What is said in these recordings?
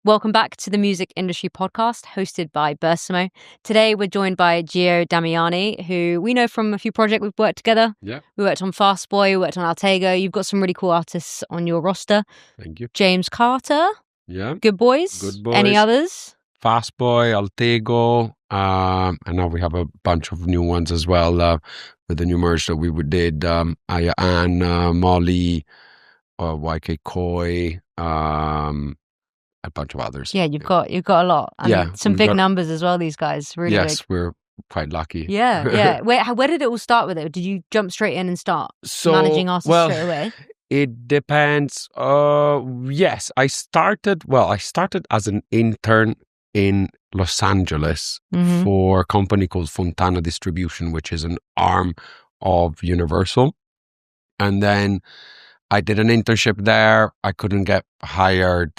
Welcome back to the Music Industry Podcast, hosted by Bersamo. Today, we're joined by Gio Damiani, who we know from a few projects we've worked together. Yeah. We worked on Fast Boy, we worked on Altego. You've got some really cool artists on your roster. Thank you. James Carter. Yeah. Good Boys. Good Boys. Any others? Fast Boy, Altego. And now we have a bunch of new ones as well with the new merge that we did. Aya Ann, Molly, YK Koi, a bunch of others. Yeah, you've got a lot. And some big numbers as well, these guys. Really big. Yes, we're quite lucky. Yeah. Where did it all start with it? Did you jump straight in and start managing artists straight away? It depends. Yes, I started as an intern in Los Angeles for a company called Fontana Distribution, which is an arm of Universal. And then I did an internship there. I couldn't get hired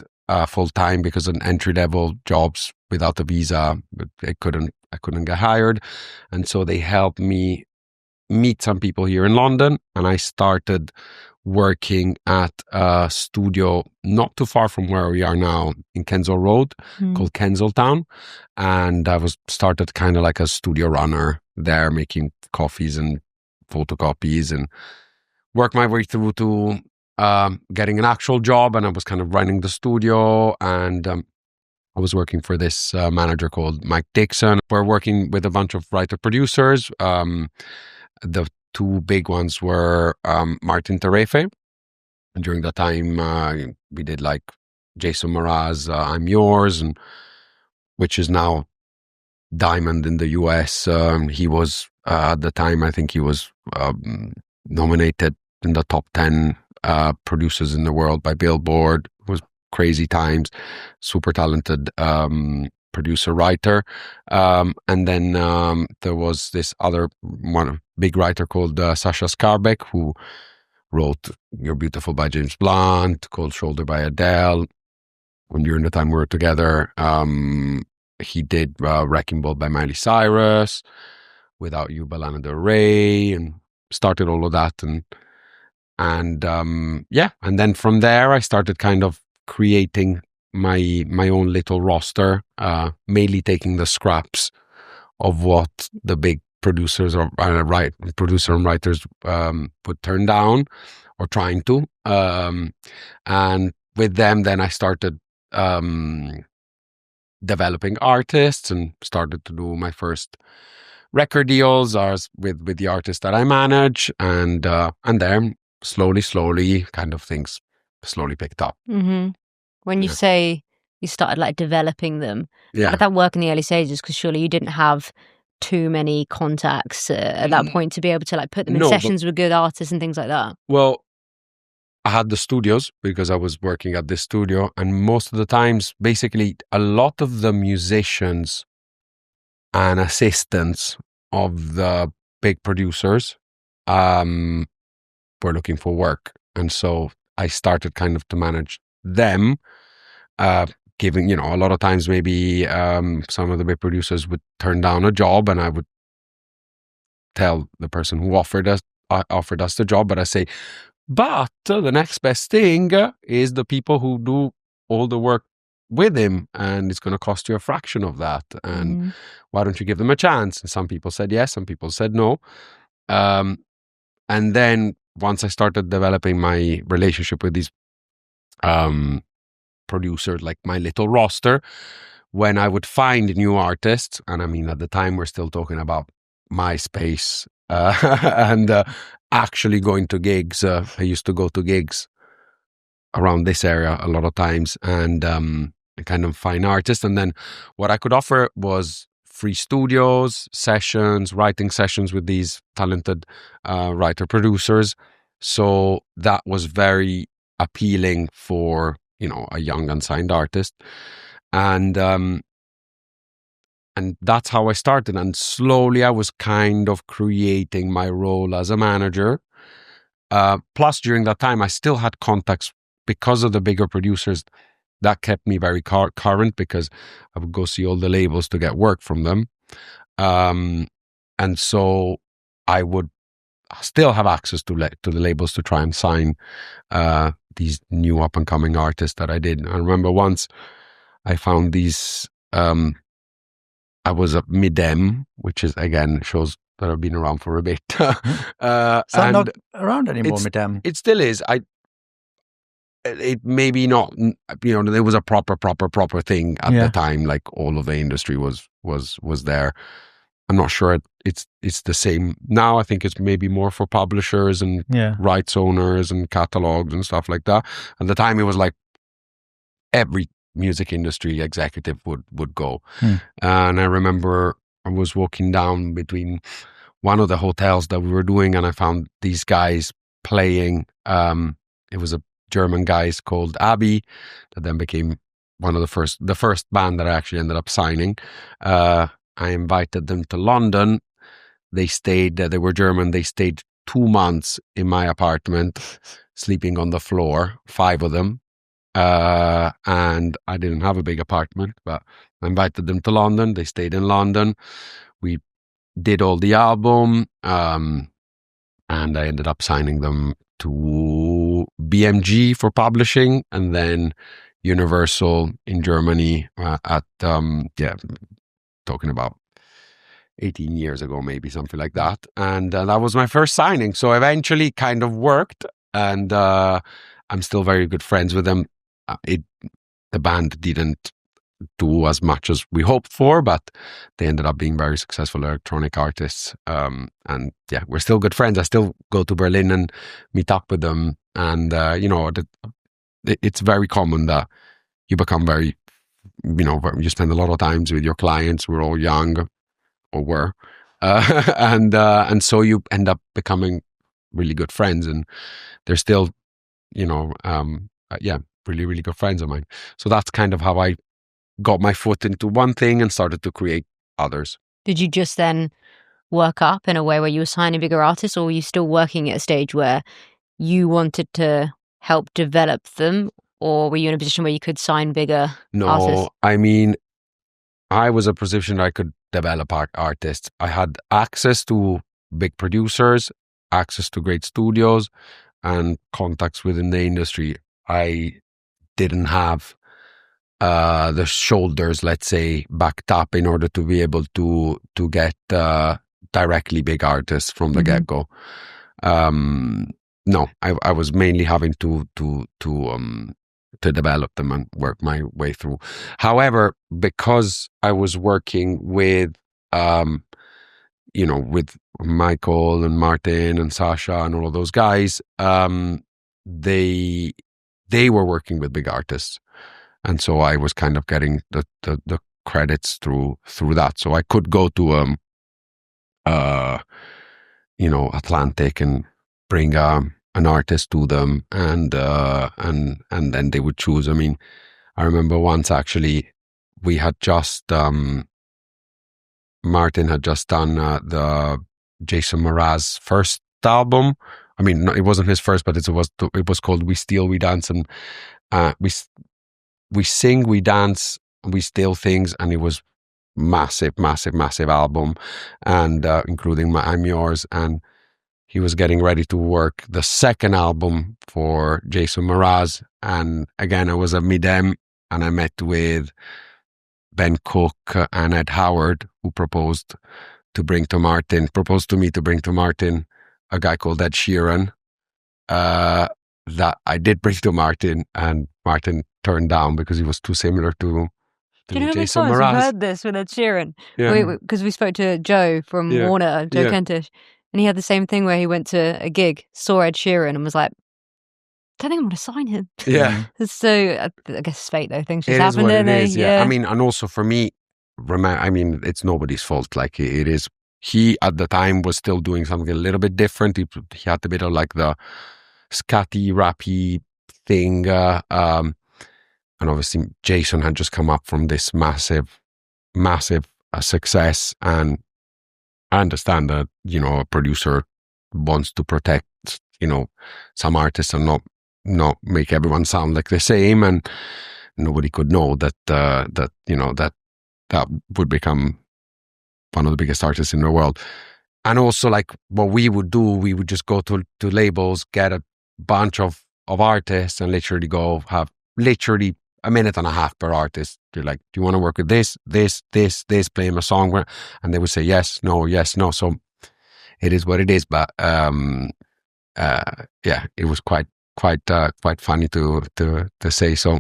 full time because of entry level jobs without a visa. I couldn't get hired, and so they helped me meet some people here in London, and I started working at a studio not too far from where we are now in Kensal Road called Kensaltown, and I started kind of like a studio runner there, making coffees and photocopies, and worked my way through to getting an actual job. And I was kind of running the studio, and I was working for this manager called Mike Dixon. We're working with a bunch of writer-producers. The two big ones were Martin Terefe. And during that time, we did like Jason Mraz, I'm Yours, and which is now Diamond in the US. He was, at the time, I think he was nominated in the top 10 producers in the world by Billboard. It was crazy times. Super talented producer writer, and then there was this other one big writer called Sasha Skarbek, who wrote You're Beautiful by James Blunt, Cold Shoulder by Adele. When during the time we were together, he did Wrecking Ball by Miley Cyrus, Without You by Lana Del Rey, and started all of that. And then from there I started kind of creating my own little roster, mainly taking the scraps of what the big producers or producer and writers would turn down or trying to, and with them then I started developing artists and started to do my first record deals with the artists that I manage, and then slowly kind of things slowly picked up. When you say you started like developing them, how Yeah. did that work in the early stages? Because surely you didn't have too many contacts at that point to be able to like put them in No, sessions with good artists and things like that. Well, I had the studios because I was working at this studio, and most of the times, basically, a lot of the musicians and assistants of the big producers were looking for work, and so I started kind of to manage them, giving, a lot of times maybe some of the big producers would turn down a job, and I would tell the person who offered us the job, but I say, but the next best thing is the people who do all the work with him, and it's going to cost you a fraction of that, and why don't you give them a chance? And some people said yes, some people said no, and then once I started developing my relationship with these producers, like my little roster, when I would find new artists, and I mean at the time we're still talking about MySpace and actually going to gigs. I used to go to gigs around this area a lot of times, and kind of find artists, and then what I could offer was free studios, sessions, writing sessions with these talented writer producers. So that was very appealing for a young unsigned artist, and that's how I started. And slowly I was kind of creating my role as a manager. Plus, during that time, I still had contacts because of the bigger producers. That kept me very current, because I would go see all the labels to get work from them. And so I would still have access to the labels to try and sign these new up-and-coming artists that I did. I remember once I found these. I was a Midem, which is again shows that I've been around for a bit. So I'm not around anymore, Midem. It still is. It maybe not. There was a proper thing at the time. Like all of the industry was there. I'm not sure it's the same now. I think it's maybe more for publishers and rights owners and catalogs and stuff like that. At the time, it was like every music industry executive would go. And I remember I was walking down between one of the hotels that we were doing, and I found these guys playing. It was a German guys called Abbey that then became one of the first band that I actually ended up signing. I invited them to London. They stayed, they were German, they stayed 2 months in my apartment, sleeping on the floor, 5 of them. And I didn't have a big apartment, but I invited them to London. They stayed in London. We did all the album, and I ended up signing them to BMG for publishing, and then Universal in Germany at talking about 18 years ago, maybe something like that. And that was my first signing. So eventually kind of worked, and I'm still very good friends with them. The band didn't do as much as we hoped for, but they ended up being very successful electronic artists. And we're still good friends. I still go to Berlin and meet up with them. And, it's very common that you become very, you spend a lot of times with your clients. We're all young, or were. And so you end up becoming really good friends. And they're still, really, really good friends of mine. So that's kind of how I got my foot into one thing and started to create others. Did you just then work up in a way where you were signing bigger artists, or were you still working at a stage where you wanted to help develop them, or were you in a position where you could sign bigger artists? No, I mean, I was a position I could develop artists. I had access to big producers, access to great studios, and contacts within the industry. I didn't have the shoulders, let's say, backed up in order to be able to get directly big artists from the get-go. No, I was mainly having to develop them and work my way through. However, because I was working with with Michael and Martin and Sasha and all of those guys, they were working with big artists. And so I was kind of getting the credits through that. So I could go to Atlantic and bring an artist to them, and then they would choose. I mean, I remember once actually we had just Martin had just done the Jason Mraz first album. I mean, it wasn't his first, but it was called We Steal, We Dance, and we sing, we dance, we steal things, and it was massive album, and including I'm Yours. And he was getting ready to work the second album for Jason Mraz, and again I was at Midem, and I met with Ben Cook and Ed Howard, who proposed to me to bring to Martin a guy called Ed Sheeran, that I did bring to Martin, and Martin turned down because he was too similar to Do you know Jason how many Mraz. times we've heard this with Ed Sheeran? Because we spoke to Joe from Warner, Joe Kentish, and he had the same thing where he went to a gig, saw Ed Sheeran, and was like, I think I'm going to sign him. Yeah. So I guess it's fate though. Things just It happen, is what don't it they? is, yeah. I mean, and also for me, it's nobody's fault. Like it is. He at the time was still doing something a little bit different. He had a bit of like the scatty, rappy thing. And obviously Jason had just come up from this massive success. And I understand that, a producer wants to protect, some artists and not make everyone sound like the same. And nobody could know that would become one of the biggest artists in the world. And also, like, what we would do, we would just go to labels, get a bunch of artists, and literally go have a minute and a half per artist. You're like, do you want to work with this, play him a song? And they would say yes, no. So it is what it is. But it was quite funny to say. So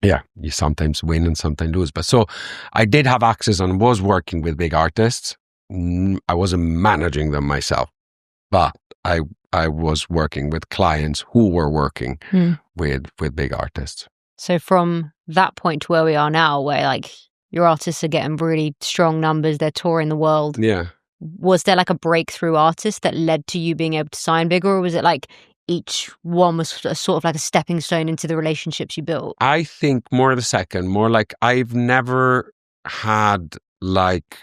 yeah, you sometimes win and sometimes lose. But so I did have access and was working with big artists. I wasn't managing them myself, but I was working with clients who were working with big artists. So from that point to where we are now, where like your artists are getting really strong numbers, they're touring the world. Yeah. Was there like a breakthrough artist that led to you being able to sign bigger, or was it like each one was sort of like a stepping stone into the relationships you built? I think more the second, more like I've never had like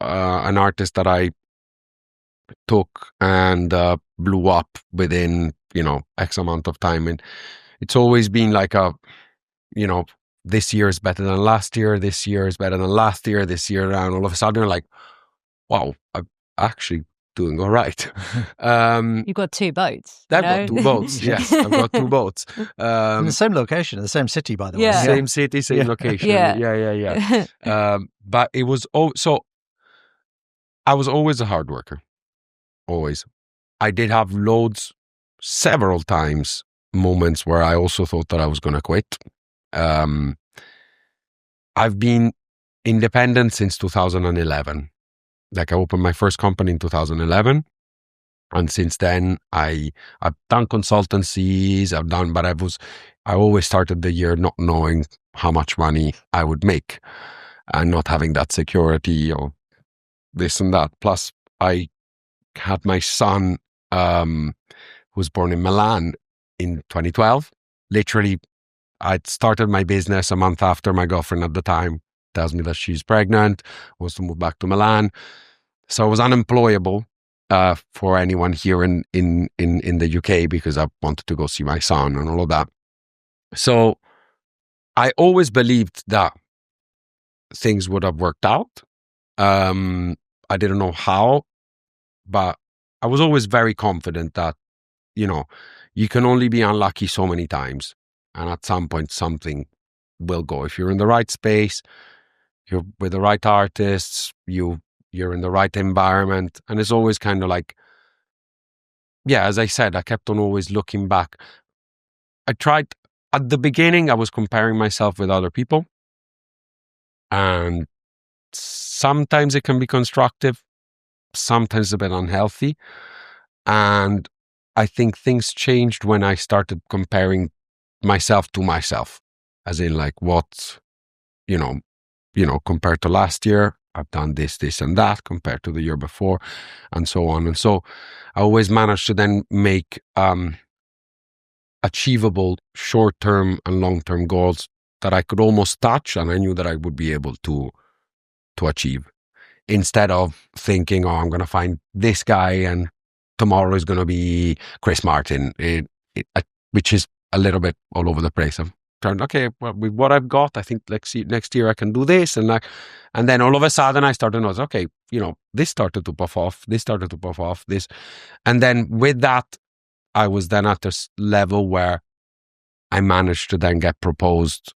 an artist that I took and blew up within, X amount of time. And it's always been like this year is better than last year. This year is better than last year. This year, and all of a sudden, you're like, wow, I'm actually doing all right. You've got 2 boats. I've got 2 boats. Yes, I've got 2 boats. In the same location, the same city, by the way. Same city, same location. Yeah. But it was so. I was always a hard worker. Always. I did have several times, moments where I also thought that I was going to quit. I've been independent since 2011. Like I opened my first company in 2011. And since then, I've done consultancies, but I always started the year not knowing how much money I would make and not having that security or this and that. Plus, I had my son, who was born in Milan in 2012. Literally, I'd started my business a month after my girlfriend at the time tells me that she's pregnant, wants to move back to Milan. So I was unemployable for anyone here in the UK because I wanted to go see my son and all of that. So I always believed that things would have worked out. I didn't know how, but I was always very confident that, you can only be unlucky so many times. And at some point, something will go. If you're in the right space, you're with the right artists, you're in the right environment. And it's always kind of like, as I said, I kept on always looking back. I tried, at the beginning, I was comparing myself with other people. And sometimes it can be constructive, sometimes a bit unhealthy. And I think things changed when I started comparing myself to myself, as in like what, compared to last year, I've done this and that compared to the year before, and so on. And so I always managed to then make achievable short-term and long-term goals that I could almost touch, and I knew that I would be able to achieve, instead of thinking, oh, I'm going to find this guy and tomorrow is going to be Chris Martin, which is a little bit all over the place. I've turned, okay, well, with what I've got, I think next year I can do this. And then all of a sudden I started to notice, okay, this started to puff off, this. And then with that, I was then at this level where I managed to then get proposed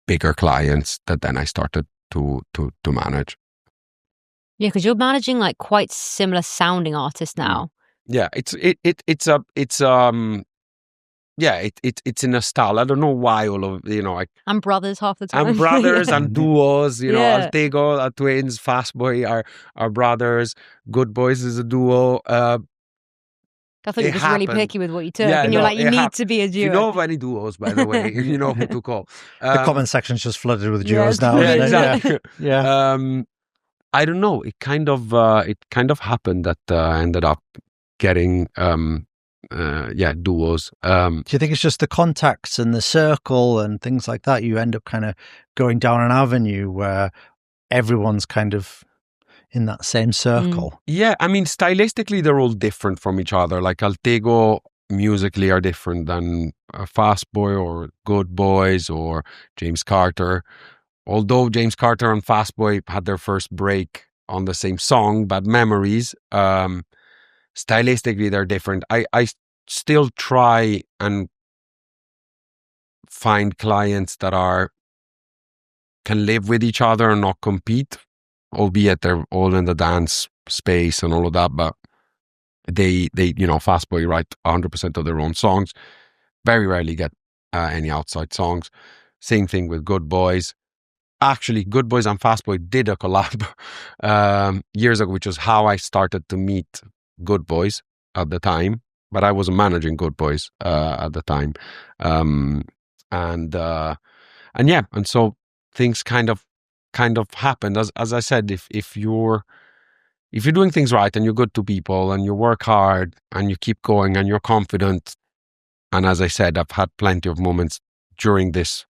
bigger clients that then I started to manage. Yeah, because you're managing like quite similar sounding artists now. Yeah, it's in a style. I don't know why all of I'm brothers half the time. I'm brothers and duos. Altego are twins. Fastboy are brothers. Good Boys is a duo. I thought you were just really picky with what you took, and you're like, you need to be a duo. You know of any duos, by the way? You know who to call. The comment section's just flooded with duos now. Yeah, exactly. Yeah. I don't know. It kind of happened that I ended up getting duos. Do you think it's just the contacts and the circle and things like that? You end up kind of going down an avenue where everyone's kind of in that same circle. Yeah, I mean, stylistically, they're all different from each other. Like Altego musically are different than Fastboy or Good Boys or James Carter. Although James Carter and Fastboy had their first break on the same song, Bad Memories, stylistically they're different. I still try and find clients that can live with each other and not compete, albeit they're all in the dance space and all of that, but they Fastboy write 100% of their own songs, very rarely get any outside songs. Same thing with Good Boys. Actually, Good Boys and Fastboy did a collab years ago, which was how I started to meet Good Boys at the time, but I wasn't managing Good Boys at the time. And so things kind of happened. As I said, if you're doing things right and you're good to people and you work hard and you keep going and you're confident, and as I said, I've had plenty of moments during this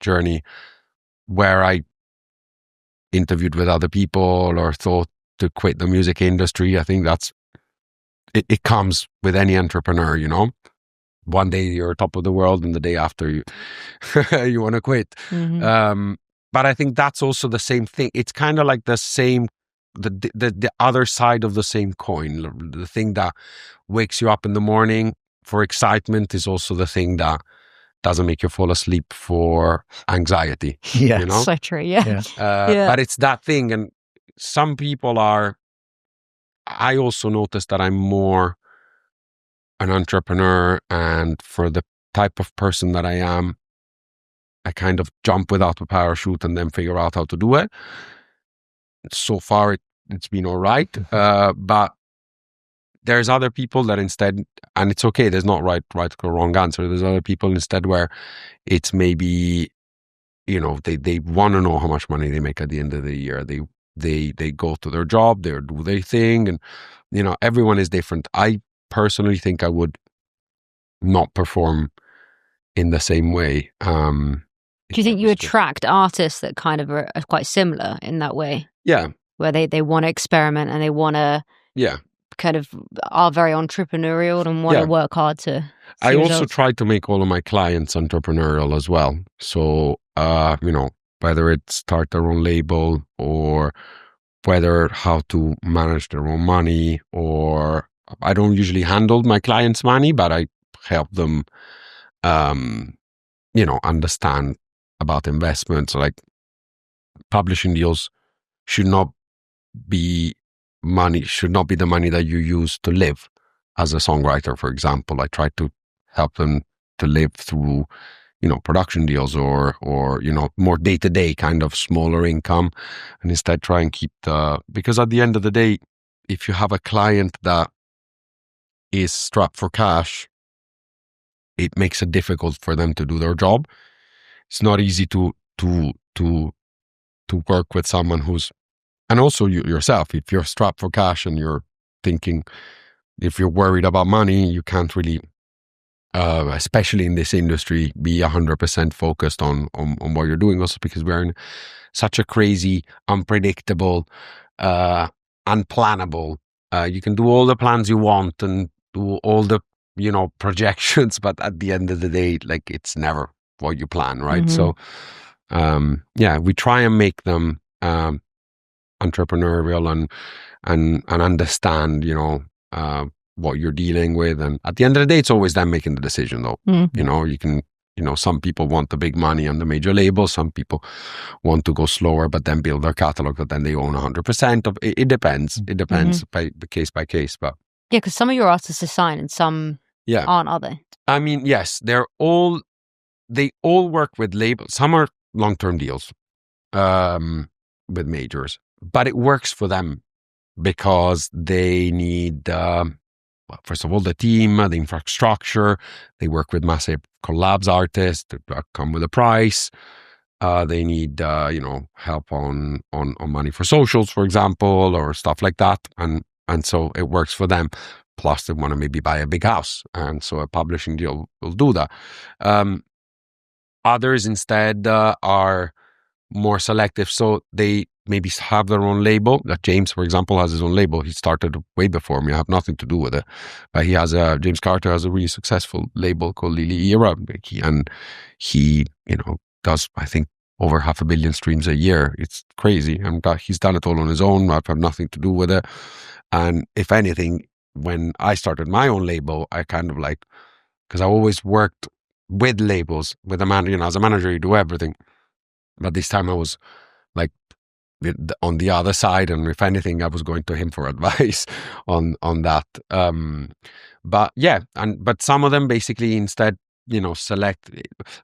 journey where I interviewed with other people or thought to quit the music industry. I think it comes with any entrepreneur, One day you're top of the world and the day after you you want to quit. Mm-hmm. But I think that's also the same thing. It's kind of like the same, the other side of the same coin. The thing that wakes you up in the morning for excitement is also the thing that doesn't make you fall asleep for anxiety. Yeah, so true. Yeah. But it's that thing, and some people are. I also noticed that I'm more an entrepreneur, and for the type of person that I am, I kind of jump without a parachute and then figure out how to do it. So far, it's been all right, but there's other people that instead, and it's okay, there's not right or wrong answer. There's other people instead where it's maybe, they want to know how much money they make at the end of the year. They go to their job, they do their thing, and everyone is different. I personally think I would not perform in the same way. Do you think you attract artists that kind of are quite similar in that way? Yeah. Where they want to experiment and they want to kind of are very entrepreneurial and want to work hard to I also try to make all of my clients entrepreneurial as well. So, whether it's start their own label or whether how to manage their own money, or I don't usually handle my clients' money, but I help them, understand about investments. Like publishing deals should not be the money that you use to live as a songwriter, for example. I try to help them to live through, production deals or more day-to-day kind of smaller income, and instead try and keep because at the end of the day, if you have a client that is strapped for cash, it makes it difficult for them to do their job. It's not easy to work with someone who's, and also yourself, if you're strapped for cash and you're thinking, if you're worried about money, you can't really, especially in this industry, be 100% focused on what you're doing. Also because we're in such a crazy, unpredictable, unplannable. You can do all the plans you want and do all the, projections, but at the end of the day, like it's never what you plan, right? Mm-hmm. So, we try and make them entrepreneurial and understand, what you're dealing with. And at the end of the day, it's always them making the decision, though. Mm-hmm. You can, some people want the big money on the major labels. Some people want to go slower, but then build their catalog that then they own 100% of. It depends. It depends by case. But because some of your artists are signed and some aren't, are they? I mean, yes, they all work with labels. Some are long-term deals with majors, but it works for them because they need, first of all, the team, the infrastructure. They work with massive collabs artists that come with a price. They need, help on money for socials, for example, or stuff like that. And so it works for them. Plus, they want to maybe buy a big house. And so a publishing deal will do that. Others instead are more selective. So they maybe have their own label. That James, for example, has his own label. He started way before me. I have nothing to do with it. But James Carter has a really successful label called Lily Era. And he, does, I think, over 500 million streams a year. It's crazy. And he's done it all on his own. I've had nothing to do with it. And if anything, when I started my own label, I kind of because I always worked with labels, with a man, as a manager, you do everything. But this time I was like on the other side, and if anything, I was going to him for advice on that. But yeah, but some of them basically instead, select.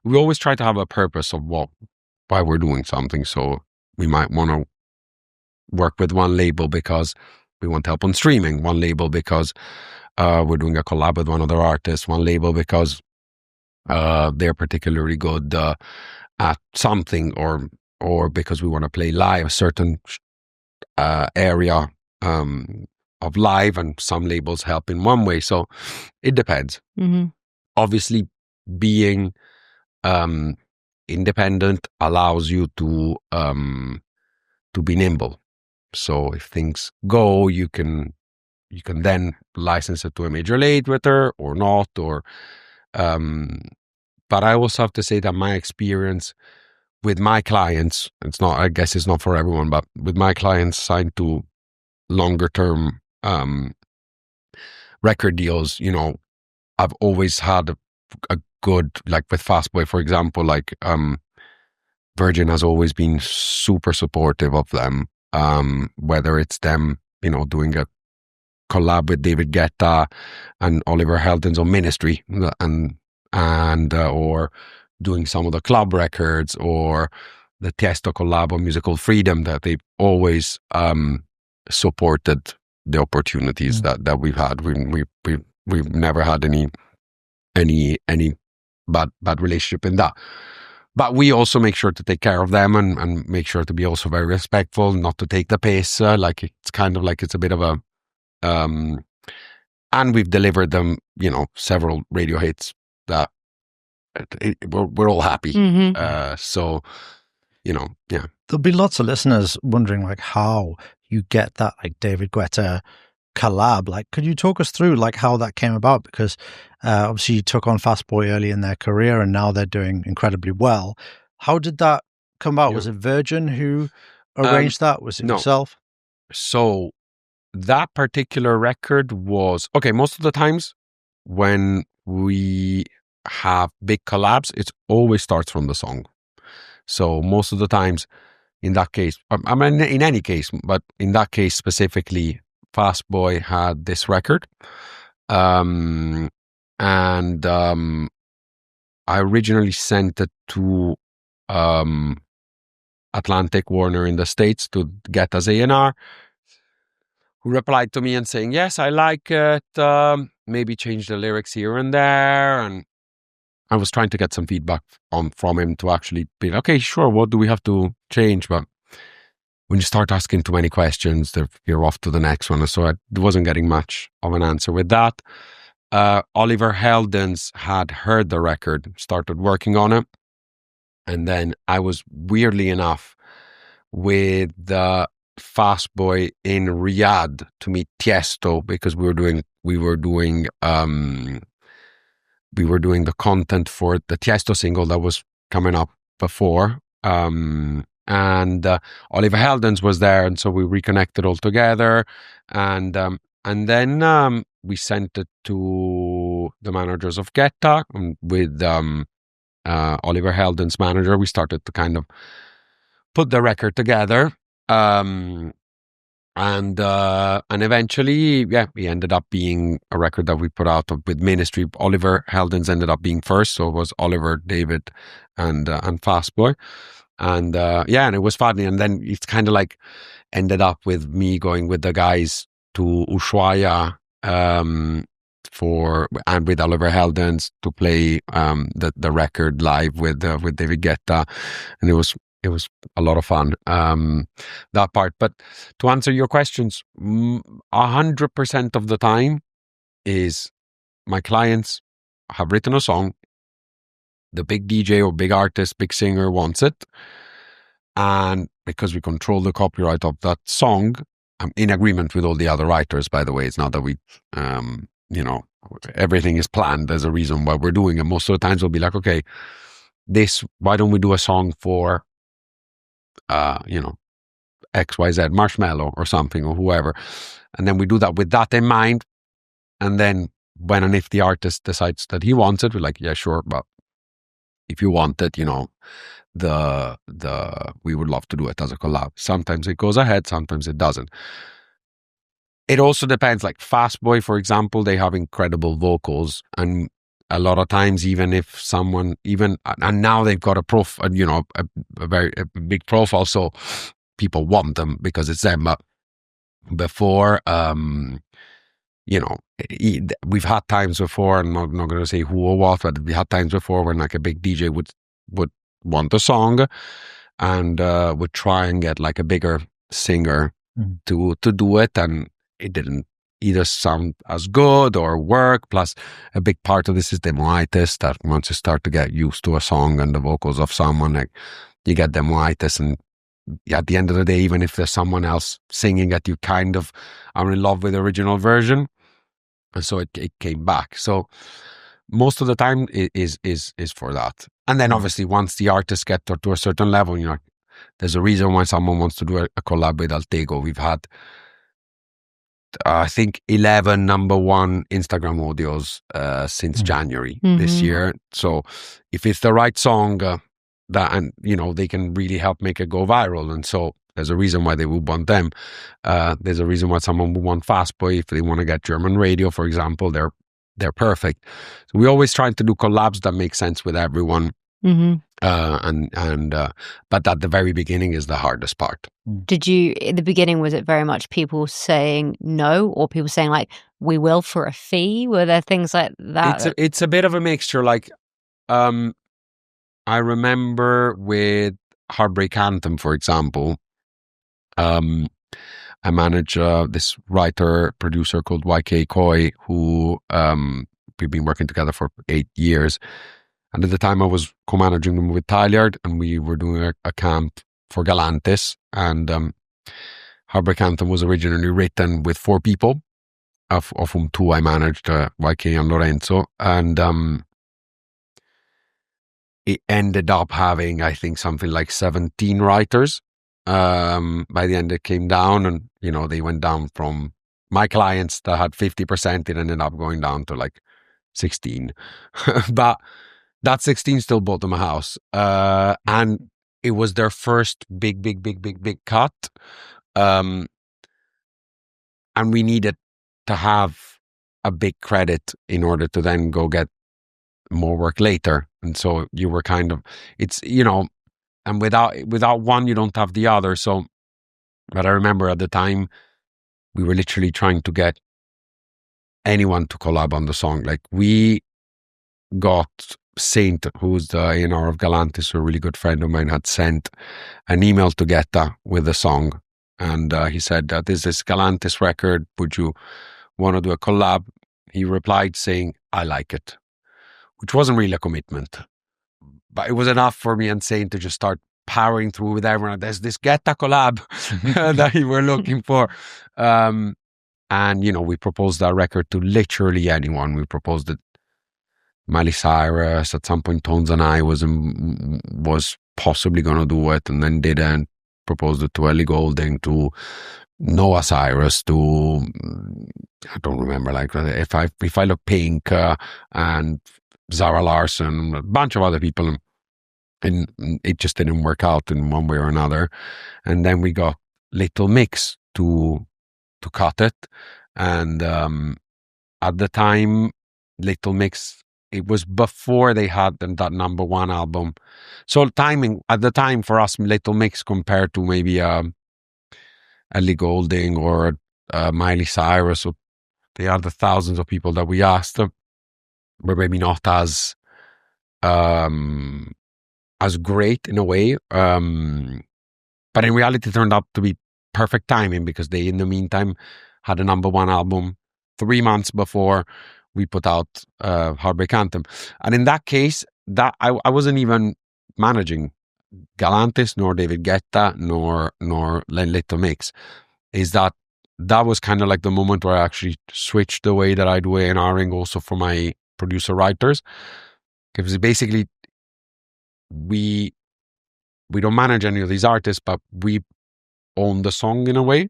We always try to have a purpose of why we're doing something. So we might want to work with one label because we want help on streaming. One label because we're doing a collab with one other artist. One label because they're particularly good at something, or because we want to play live a certain area of live, and some labels help in one way. So it depends. Mm-hmm. Obviously, being independent allows you to be nimble. So if things go, you can then license it to a major label or not, or but I also have to say that my experience with my clients, I guess it's not for everyone, but with my clients signed to longer term record deals, I've always had a good, like with Fastboy, for example, like Virgin has always been super supportive of them, whether it's them, doing a collab with David Guetta and Oliver Heldens on Ministry, and or doing some of the club records, or the Tiesto collab on Musical Freedom, that they've always supported the opportunities that we've had. We've never had any bad relationship in that. But we also make sure to take care of them and make sure to be also very respectful, not to take the piss. Like it's kind of like it's a bit of a and we've delivered them, several radio hits that we're all happy. Mm-hmm. So, yeah. There'll be lots of listeners wondering like how you get that like David Guetta collab. Like, could you talk us through like how that came about? Because obviously you took on Fastboy early in their career, and now they're doing incredibly well. How did that come about? Yeah. Was it Virgin who arranged that? Was it yourself? So that particular record was okay. Most of the times when we have big collabs, it always starts from the song. So most of the times, in that case, I mean, in any case, but in that case specifically, Fastboy had this record, and I originally sent it to Atlantic Warner in the States to get as A&R, who replied to me and saying, yes, I like it, maybe change the lyrics here and there. And I was trying to get some feedback from him to actually be like, okay, sure, what do we have to change? But when you start asking too many questions, you're off to the next one. So I wasn't getting much of an answer with that. Oliver Heldens had heard the record, started working on it. And then I was, weirdly enough, with the Fastboy in Riyadh to meet Tiesto, because we were doing the content for the Tiesto single that was coming up before. And Oliver Heldens was there, and so we reconnected all together, and then we sent it to the managers of Guetta, with Oliver Heldens' manager. We started to kind of put the record together, and eventually, we ended up being a record that we put out with Ministry. Oliver Heldens ended up being first, so it was Oliver, David, and Fastboy. And and it was funny. And then it's kind of like ended up with me going with the guys to Ushuaia and with Oliver Heldens to play the record live with David Guetta, and it was a lot of fun, that part. But to answer your questions, 100% of the time is my clients have written a song. The big DJ or big artist, big singer wants it. And because we control the copyright of that song, I'm in agreement with all the other writers, by the way. It's not that we, everything is planned. There's a reason why we're doing it. Most of the times we'll be like, okay, why don't we do a song for, XYZ, Marshmello or something, or whoever. And then we do that with that in mind. And then when and if the artist decides that he wants it, we're like, yeah, sure, but if you want it, we would love to do it as a collab. Sometimes it goes ahead, sometimes it doesn't. It also depends. Like Fast Boy, for example, they have incredible vocals, and a lot of times, even if someone and now they've got a very big profile, so people want them because it's them. But before, we've had times before. I'm not going to say who or what, but we had times before when like a big DJ would want a song and would try and get like a bigger singer to do it, and it didn't either sound as good or work. Plus, a big part of this is demoitis, that once you start to get used to a song and the vocals of someone, like you get demoitis, and at the end of the day, even if there's someone else singing it, you kind of are in love with the original version. And so it came back. So most of the time it is for that. And then obviously once the artists get to a certain level, there's a reason why someone wants to do a collab with Altego. We've had I think 11 number one Instagram audios since January this year. So if it's the right song, they can really help make it go viral. And so there's a reason why they would want them. There's a reason why someone would want Fast Boy. If they want to get German radio, for example, they're perfect. So we always try to do collabs that make sense with everyone. But at the very beginning is the hardest part. Did you, in the beginning, was it very much people saying no, or people saying like, we will for a fee? Were there things like that? It's a bit of a mixture. Like, I remember with Heartbreak Anthem, for example, I manage this writer producer called YK Koi, who we've been working together for 8 years. And at the time I was co-managing them with Tyliard, and we were doing a camp for Galantis. And Heartbreak Anthem was originally written with 4 people, of whom 2 I managed, YK and Lorenzo. And it ended up having, I think, something like 17 writers. By the end it came down, and they went down from my clients that had 50%, it ended up going down to like 16. But that 16 still bought them a house. And it was their first big cut. And we needed to have a big credit in order to then go get more work later. And so you were kind of, it's, and without one, you don't have the other. So, but I remember at the time, we were literally trying to get anyone to collab on the song. Like we got Saint, who's the A&R of Galantis, a really good friend of mine, had sent an email to Guetta with the song. And he said, this is Galantis record. Would you want to do a collab? He replied saying, I like it, which wasn't really a commitment. But it was enough for me and Saint to just start powering through with everyone. There's this Guetta collab that we were looking for. And, we proposed that record to literally anyone. We proposed it Miley Cyrus, at some point Tones and I was possibly going to do it and then didn't. Proposed it to Ellie Goulding, to Noah Cyrus, to, I don't remember, like if I Look Pink, and Zara Larsson, a bunch of other people, and it just didn't work out in one way or another. And then we got Little Mix to cut it. And at the time, Little Mix, it was before they had that number one album. So timing at the time for us, Little Mix compared to maybe Ellie Goulding or Miley Cyrus or the other thousands of people that we asked, were maybe not as great in a way. But in reality, it turned out to be perfect timing, because they, in the meantime, had a number one album 3 months before we put out Heartbreak Anthem. And in that case, that I wasn't even managing Galantis, nor David Guetta, nor Little Mix. Is that was kind of like the moment where I actually switched the way that I do A&Ring also for my producer writers. Because basically, we don't manage any of these artists, but we own the song in a way.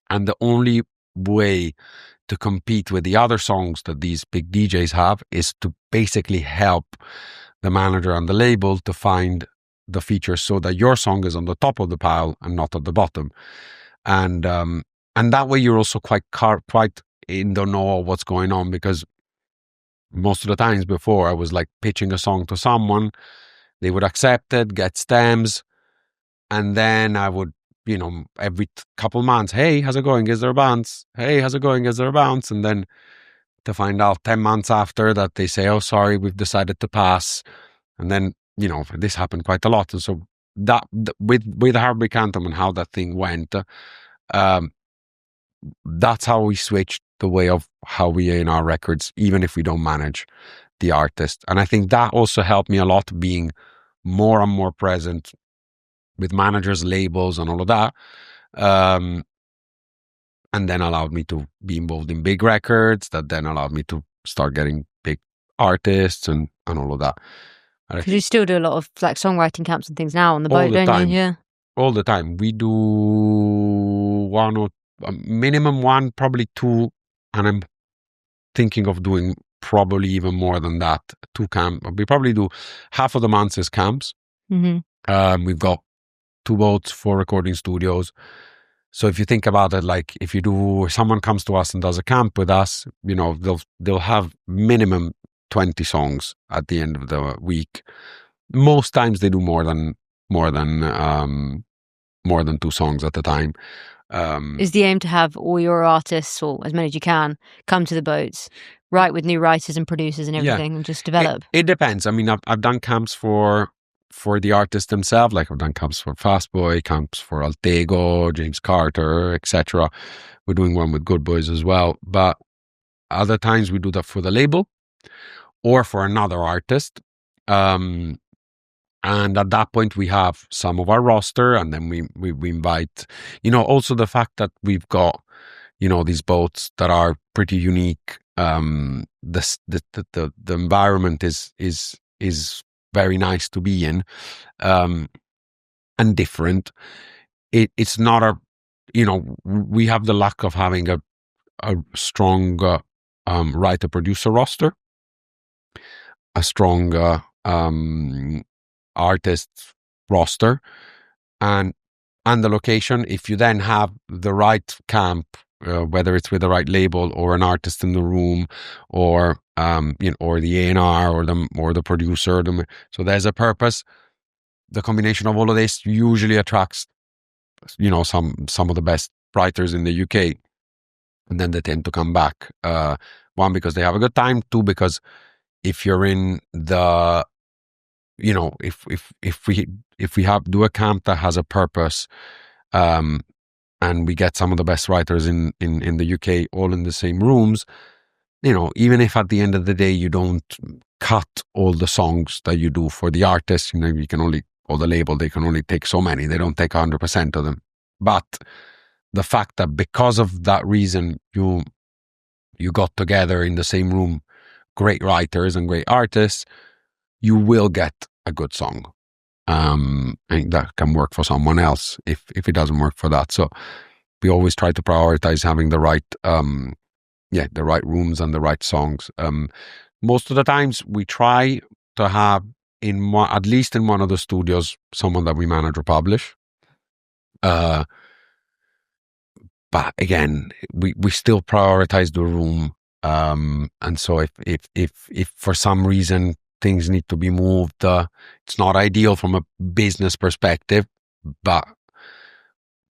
And the only way to compete with the other songs that these big DJs have is to basically help the manager and the label to find the features so that your song is on the top of the pile and not at the bottom. And that way you're also quite in the know of what's going on, because most of the times before I was like pitching a song to someone, they would accept it, get stems, and then I would, every couple months, hey, how's it going? Is there a bounce? Hey, how's it going? Is there a bounce? And then to find out 10 months after that they say, oh, sorry, we've decided to pass. And then, this happened quite a lot. And so that with Heartbreak Anthem and how that thing went, that's how we switched the way of how we in our records, even if we don't manage the artist. And I think that also helped me a lot, being more and more present with managers, labels, and all of that. And then allowed me to be involved in big records, that then allowed me to start getting big artists and all of that. Because you still do a lot of like songwriting camps and things now on the boat, don't you? Yeah. All the time. We do one or minimum one, probably two, and I'm thinking of doing probably even more than that. 2 camps. We probably do half of the months as camps. Mm-hmm. We've got 2 boats, 4 recording studios. So if you think about it, like if someone comes to us and does a camp with us, they'll have minimum 20 songs at the end of the week. Most times they do more than 2 songs at a time. Is the aim to have all your artists, or as many as you can, come to the boats, write with new writers and producers and everything, and just develop? It depends. I mean, I've done camps for the artists themselves, like I've done camps for Fastboy, camps for Altego, James Carter, etc. We're doing one with Good Boys as well. But other times we do that for the label or for another artist. And at that point we have some of our roster, and then we invite, also the fact that we've got, these boats that are pretty unique. The environment is very nice to be in, and different. It's not we have the luck of having a strong writer producer roster, a strong artist roster, and the location. If you then have the right camp, whether it's with the right label or an artist in the room, or or the A&R or the producer, so there's a purpose. The combination of all of this usually attracts some of the best writers in the UK, and then they tend to come back. 1, because they have a good time. 2, because if you're in the if we do a camp that has a purpose, and we get some of the best writers in the UK all in the same rooms, even if at the end of the day you don't cut all the songs that you do for the artist, you can only, or the label, they can only take so many. They don't take 100% of them. But the fact that because of that reason you got together in the same room great writers and great artists, you will get a good song. And that can work for someone else if it doesn't work for that. So we always try to prioritize having the right the right rooms and the right songs. Most of the times we try to have at least in one of the studios someone that we manage or publish. But again, we still prioritize the room. And so if for some reason things need to be moved, it's not ideal from a business perspective, but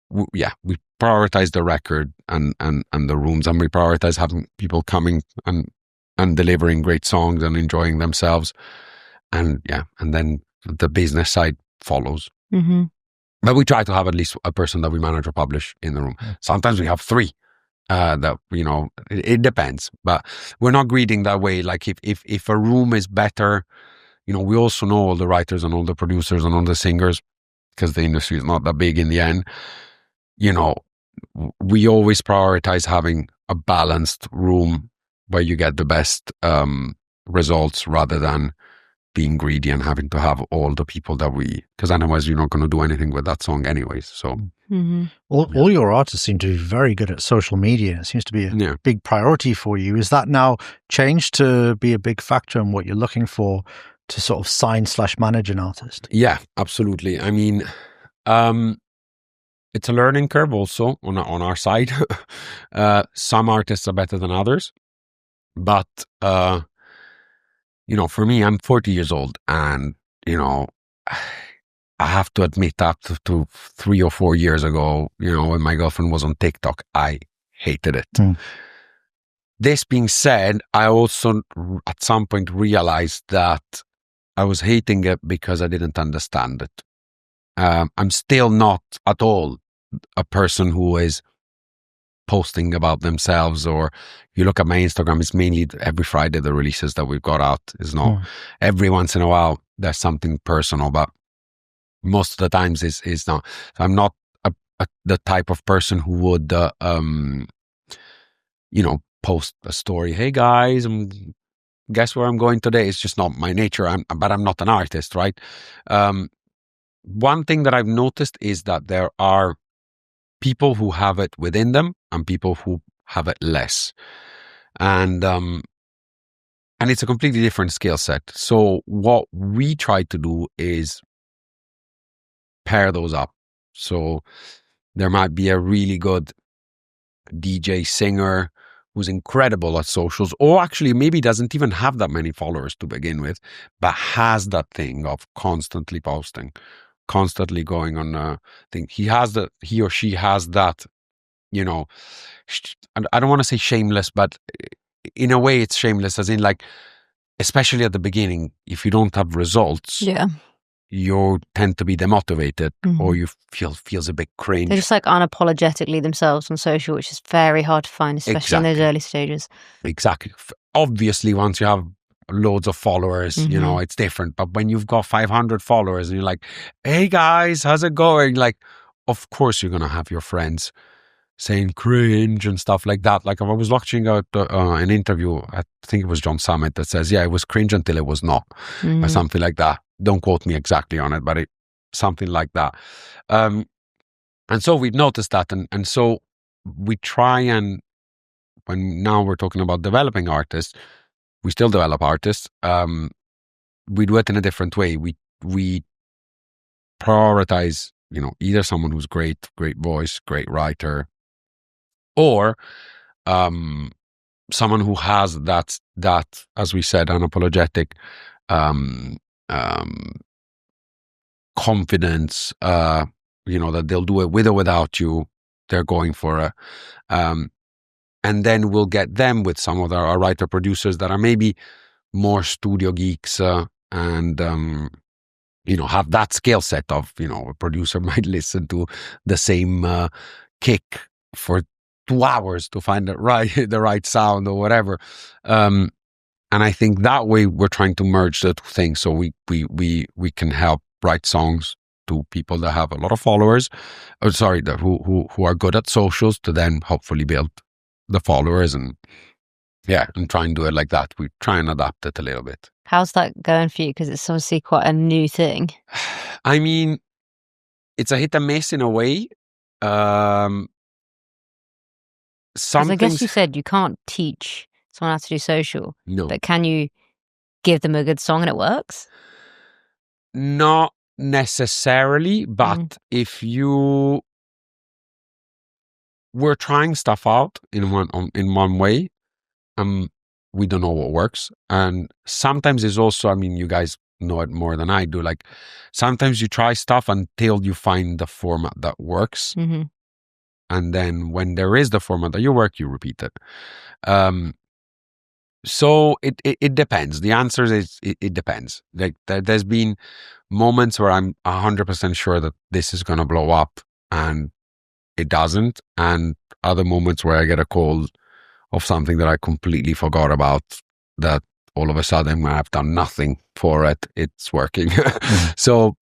we prioritize the record and the rooms, and we prioritize having people coming and delivering great songs and enjoying themselves, and then the business side follows. Mm-hmm. But we try to have at least a person that we manage or publish in the room. Sometimes we have 3. That it depends, but we're not greedy that way. Like if a room is better, we also know all the writers and all the producers and all the singers, because the industry is not that big in the end. We always prioritize having a balanced room where you get the best results, rather than being greedy and having to have all the people because otherwise you're not going to do anything with that song anyways. So mm-hmm. all your artists seem to be very good at social media. It seems to be a big priority for you. Is that now changed to be a big factor in what you're looking for to sort of sign/manage an artist? Yeah, absolutely. I mean, it's a learning curve also on our side. Some artists are better than others, but for me, I'm 40 years old, and I have to admit that to 3 or 4 years ago, when my girlfriend was on TikTok, I hated it. This being said, I also at some point realized that I was hating it because I didn't understand it. I'm still not at all a person who is posting about themselves, or you look at my Instagram, it's mainly every Friday the releases that we've got out. Is not every once in a while there's something personal, but most of the times is not. I'm not the type of person who would post a story, hey guys, guess where I'm going today. It's just not my nature. But I'm not an artist, right? One thing that I've noticed is that there are people who have it within them and people who have it less, and it's a completely different skill set. So what we try to do is pair those up. So there might be a really good DJ singer who's incredible at socials, or actually maybe doesn't even have that many followers to begin with, but has that thing of constantly posting, constantly going on a thing. He or she has that, I don't want to say shameless, but in a way it's shameless, as in, like, especially at the beginning, if you don't have results, you tend to be demotivated, or you feels a bit cringe. They're just like unapologetically themselves on social, which is very hard to find, especially in those early stages. Exactly. Obviously, once you have loads of followers, it's different. But when you've got 500 followers and you're like, hey guys, how's it going? Like, of course you're going to have your friends saying cringe and stuff like that. Like, I was watching an interview, I think it was John Summit, that says, yeah, it was cringe until it was not, or something like that. Don't quote me exactly on it, but something like that. And so we've noticed that, and so we try, and when now we're talking about developing artists, we still develop artists. We do it in a different way. We prioritize, either someone who's great voice, great writer, or someone who has that, as we said, unapologetic confidence, that they'll do it with or without you. They're going for it. And then we'll get them with some of our writer producers that are maybe more studio geeks, and have that skill set of, a producer might listen to the same kick for 2 hours to find the right sound or whatever. And I think that way we're trying to merge the two things, so we can help write songs to people that have a lot of followers, who are good at socials, to then hopefully build the followers, and try and do it like that. We try and adapt it a little bit. How's that going for you? Because it's obviously quite a new thing. I mean, it's a hit and miss in a way. Because I guess you said you can't teach someone how to do social. No. But can you give them a good song and it works? Not necessarily, but if you were trying stuff out in one way, we don't know what works. And sometimes it's also, I mean, you guys know it more than I do, like, sometimes you try stuff until you find the format that works. And then when there is the format that you repeat it. So it depends. The answer is it depends. Like, there's been moments where I'm 100% sure that this is going to blow up, and it doesn't. And other moments where I get a call of something that I completely forgot about, that all of a sudden, when I've done nothing for it, it's working. So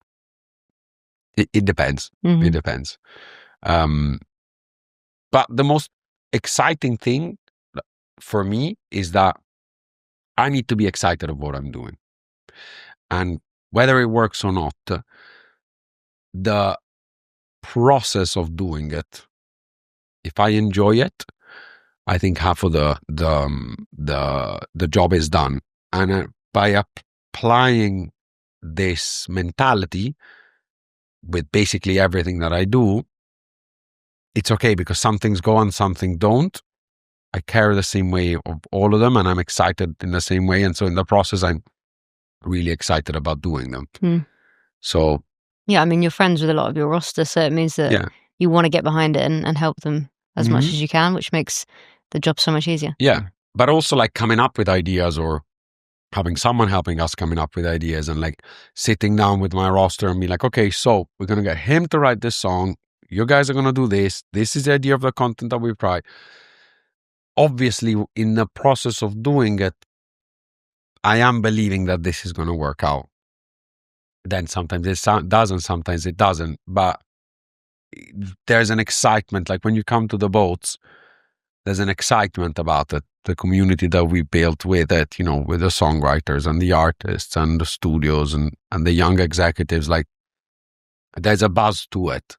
it depends. It depends. But the most exciting thing for me is that I need to be excited of what I'm doing. And whether it works or not, the process of doing it, if I enjoy it, I think half of the job is done. And by a applying this mentality with basically everything that I do, it's okay because some things go and some things don't. I care the same way of all of them, and I'm excited in the same way. And so in the process, I'm really excited about doing them. So yeah, I mean, you're friends with a lot of your roster, so it means that you want to get behind it and help them as much as you can, which makes the job so much easier. Yeah, but also like coming up with ideas or having someone helping us coming up with ideas and like sitting down with my roster and be like, okay, so we're going to get him to write this song. You guys are going to do this. This is the idea of the content that we try. Obviously, in the process of doing it, I am believing that this is going to work out. Then sometimes it doesn't, sometimes it doesn't. But there's an excitement. Like when you come to the boats, there's an excitement about it. The community that we built with it, with the songwriters and the artists and the studios and the young executives, like there's a buzz to it.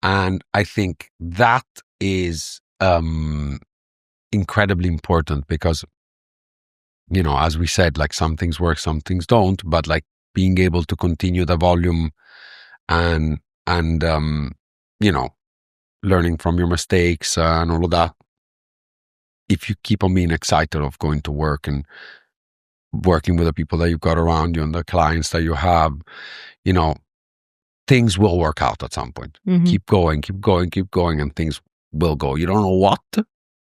And I think that is incredibly important because, as we said, like some things work, some things don't, but like being able to continue the volume and learning from your mistakes and all of that. If you keep on being excited of going to work and working with the people that you've got around you and the clients that you have, things will work out at some point. Keep going, and things will go. You don't know what,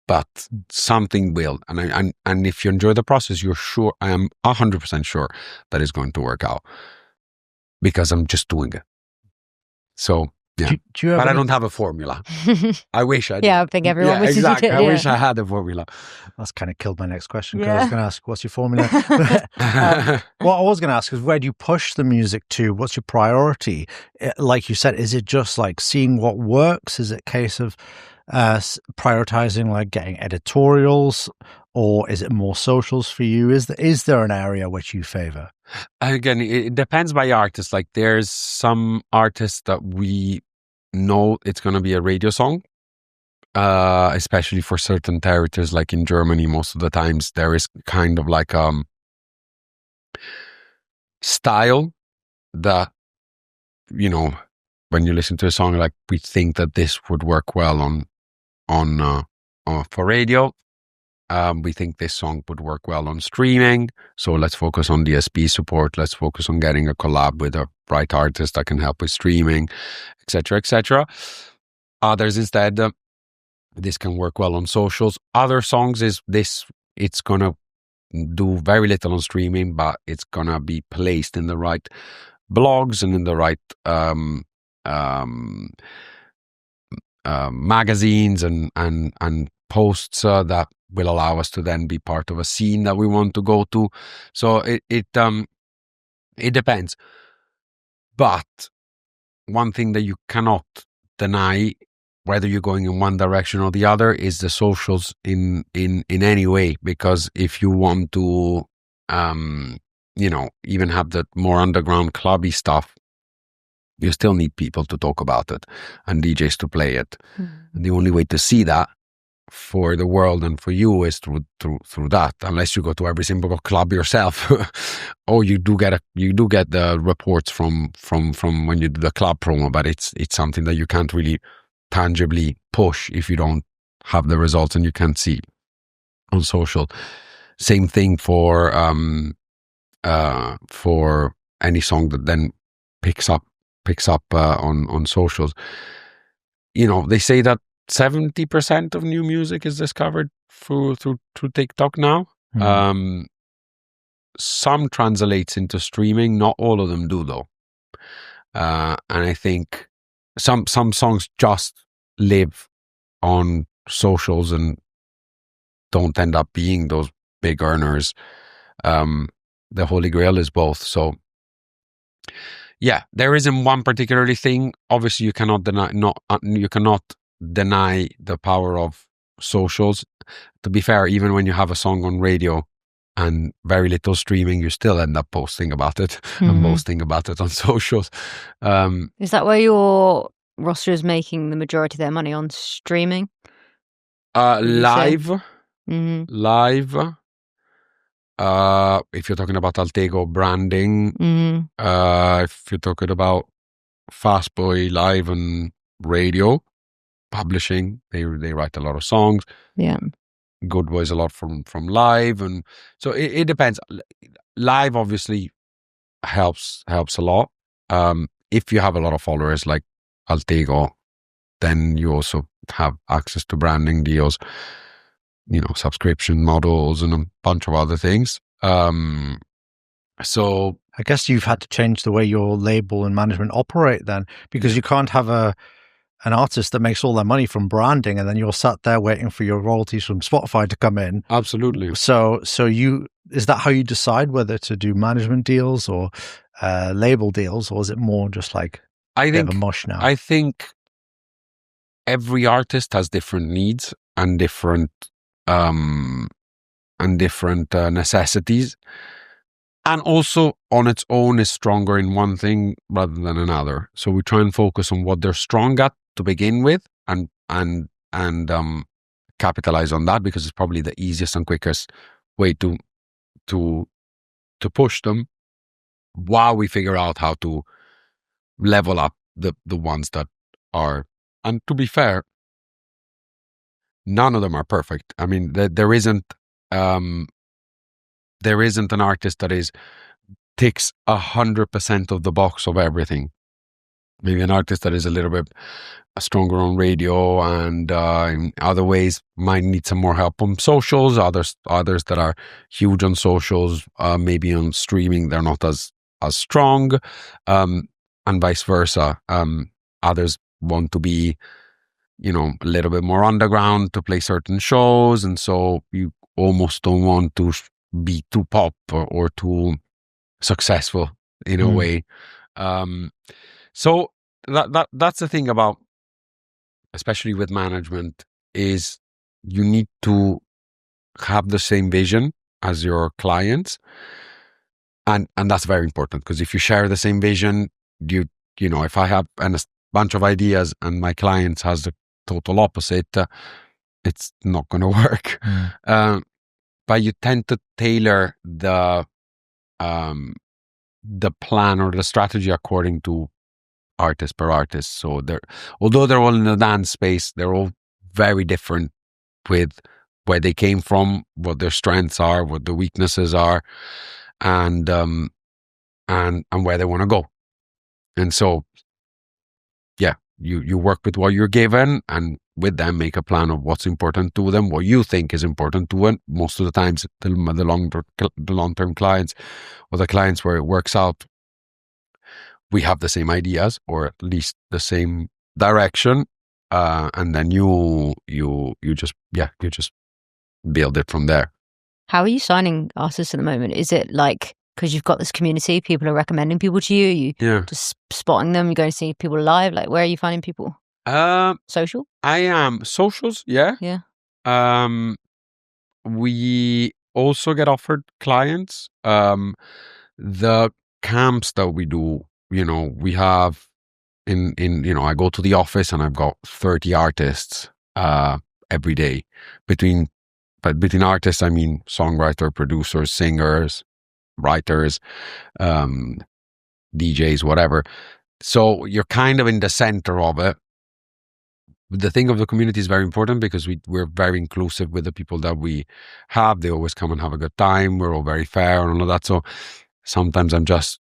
but something will. And if you enjoy the process, you're sure, I am 100% sure that it's going to work out because I'm just doing it. So, yeah. But I don't have a formula. I wish I did. Yeah, I think everyone wishes exactly. you did. I wish I had a formula. That's kind of killed my next question because I was going to ask, what's your formula? What I was going to ask is, where do you push the music to? What's your priority? Like you said, is it just like seeing what works? Is it a case of prioritizing like getting editorials, or is it more socials for you? Is there an area which you favor? Again, it depends by artist. Like there's some artists that we know it's going to be a radio song, especially for certain territories. Like in Germany, most of the times there is kind of like style that, when you listen to a song, like we think that this would work well on for radio. We think this song would work well on streaming. So let's focus on DSP support. Let's focus on getting a collab with a right artist that can help with streaming, etc., etc. Others instead, this can work well on socials. Other songs it's going to do very little on streaming, but it's going to be placed in the right blogs and in the right magazines and posts that will allow us to then be part of a scene that we want to go to. So it depends. But one thing that you cannot deny, whether you're going in one direction or the other, is the socials in any way. Because if you want to, even have the more underground clubby stuff, you still need people to talk about it and DJs to play it. And the only way to see that for the world and for you is through that, unless you go to every single club yourself. Or you do get the reports from when you do the club promo, but it's something that you can't really tangibly push if you don't have the results and you can't see on social. Same thing for any song that then picks up on socials. They say that 70% of new music is discovered through TikTok now. Some translates into streaming, not all of them do though. And I think some songs just live on socials and don't end up being those big earners. The Holy Grail is both. So yeah, there isn't one particularly thing. Obviously, you cannot deny the power of socials. To be fair, even when you have a song on radio and very little streaming, you still end up posting about it and posting about it on socials. Is that where your roster is making the majority of their money, on streaming? Live. If you're talking about Altego branding, if you're talking about Fastboy Live and radio, publishing, they write a lot of songs. Yeah. Good Boys a lot from live, and so it depends. Live obviously helps a lot. If you have a lot of followers like Altego, then you also have access to branding deals, subscription models and a bunch of other things. So I guess you've had to change the way your label and management operate then, because you can't have an artist that makes all their money from branding and then you're sat there waiting for your royalties from Spotify to come in. Absolutely. So is that how you decide whether to do management deals or label deals, or is it more just like a bit of a mush now? I think every artist has different needs and different necessities, and also on its own is stronger in one thing rather than another. So we try and focus on what they're strong at to begin with, and capitalize on that, because it's probably the easiest and quickest way to push them, while we figure out how to level up the ones that are. And to be fair, none of them are perfect. I mean, there isn't an artist that ticks 100% of the box of everything. Maybe an artist that is a little bit stronger on radio and in other ways might need some more help on socials. Others that are huge on socials, maybe on streaming, they're not as strong, and vice versa. Others want to be, a little bit more underground to play certain shows, and so you almost don't want to be too pop or too successful in a way. So that's the thing about, especially with management, is you need to have the same vision as your clients, and that's very important, because if you share the same vision, if I have a bunch of ideas and my clients has the total opposite, it's not going to work. But you tend to tailor the plan or the strategy according to artist per artist. So although they're all in the dance space, they're all very different with where they came from, what their strengths are, what the weaknesses are, and where they want to go. And so, yeah, you work with what you're given, and with them make a plan of what's important to them, what you think is important to them. Most of the times, the long-term clients, or the clients where it works out, we have the same ideas, or at least the same direction, and then you just build it from there. How are you signing artists at the moment? Is it like, because you've got this community, people are recommending people to you, just spotting them, you go and see people live? Like, where are you finding people? Social? I am socials, yeah. We also get offered clients. The camps that we do, we have I go to the office and I've got 30 artists every day. Between artists, I mean songwriter, producers, singers, writers, DJs, whatever. So you're kind of in the center of it. The thing of the community is very important, because we're very inclusive with the people that we have. They always come and have a good time. We're all very fair and all of that. So sometimes I'm just,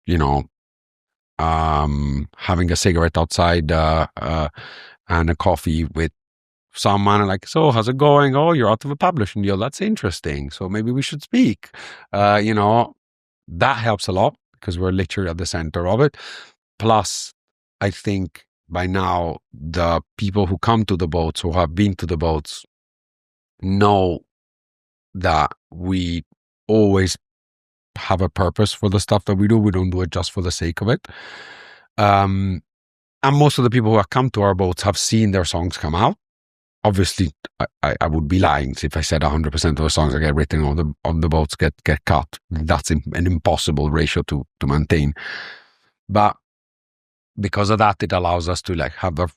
having a cigarette outside and a coffee with someone, and like, so how's it going? Oh, you're out of a publishing deal. That's interesting. So maybe we should speak. That helps a lot, because we're literally at the center of it. Plus, I think by now, the people who come to the boats, who have been to the boats, know that we always have a purpose for the stuff that we do. We don't do it just for the sake of it. And most of the people who have come to our boats have seen their songs come out. Obviously, I would be lying if I said 100% of the songs that get written on the boats get cut. That's an impossible ratio to maintain. But because of that, it allows us to have a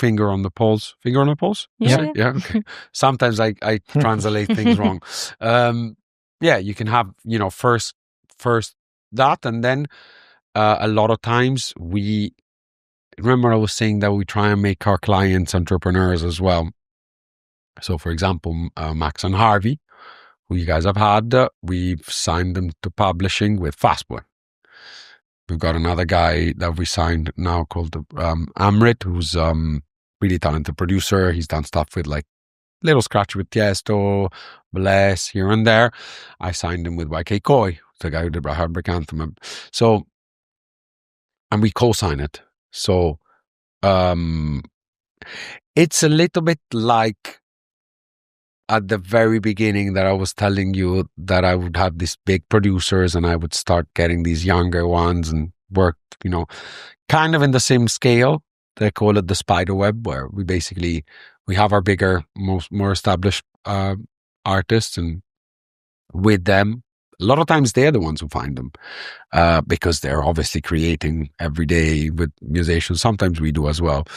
finger on the pulse. Finger on the pulse? Yeah. Okay. Sometimes I translate things wrong. yeah, you can have, first that, and then a lot of times remember I was saying that we try and make our clients entrepreneurs as well. So for example, Max and Harvey, who you guys have had, we've signed them to publishing with Fastboy. We've got another guy that we signed now called Amrit, who's really talented producer. He's done stuff with like Little Scratch with Tiesto, Bless, here and there. I signed him with YK Koi, the guy who did Heartbreak Anthem. So, and we co-sign it. So, it's a little bit like at the very beginning that I was telling you that I would have these big producers and I would start getting these younger ones and work, kind of in the same scale. They call it the spider web, where we have our bigger, more established artists, and with them, a lot of times they're the ones who find them because they're obviously creating every day with musicians. Sometimes we do as well.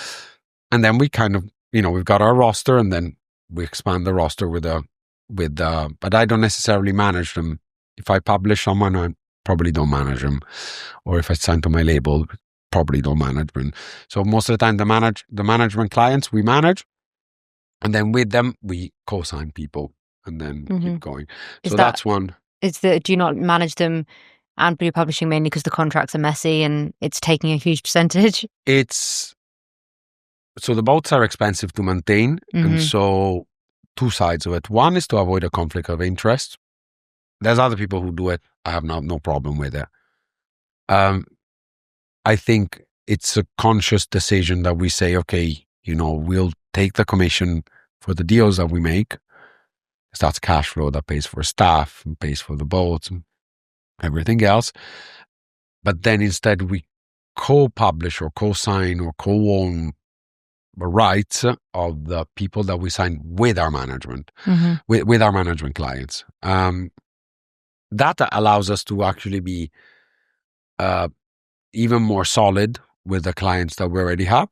And then we kind of, we've got our roster, and then we expand the roster but I don't necessarily manage them. If I publish someone, I probably don't manage them. Or if I sign to my label, probably don't manage them. So most of the time, the management clients we manage, and then with them we co-sign people, and then keep going. So that's one. Do you not manage them and be publishing mainly because the contracts are messy and it's taking a huge percentage? So the boats are expensive to maintain, and so two sides of it. One is to avoid a conflict of interest. There's other people who do it. I have no problem with it. I think it's a conscious decision that we say, okay, we'll take the commission for the deals that we make. That's cash flow that pays for staff and pays for the boats and everything else. But then instead we co-publish or co-sign or co-own the rights of the people that we sign with our management, with our management clients. That allows us to actually be even more solid with the clients that we already have,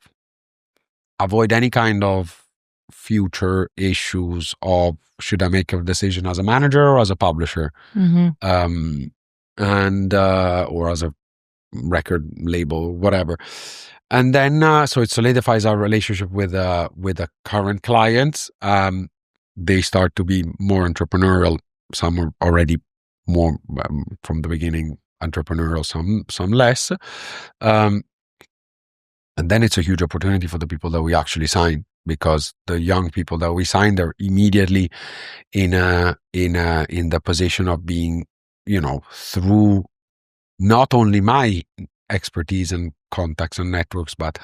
avoid any kind of future issues of should I make a decision as a manager or as a publisher, and or as a record label, whatever. And then so it solidifies our relationship with the current clients. They start to be more entrepreneurial. Some are already more from the beginning entrepreneurial, some less. And then it's a huge opportunity for the people that we actually sign, because the young people that we sign, they're immediately in the position of being, through not only my expertise and contacts and networks, but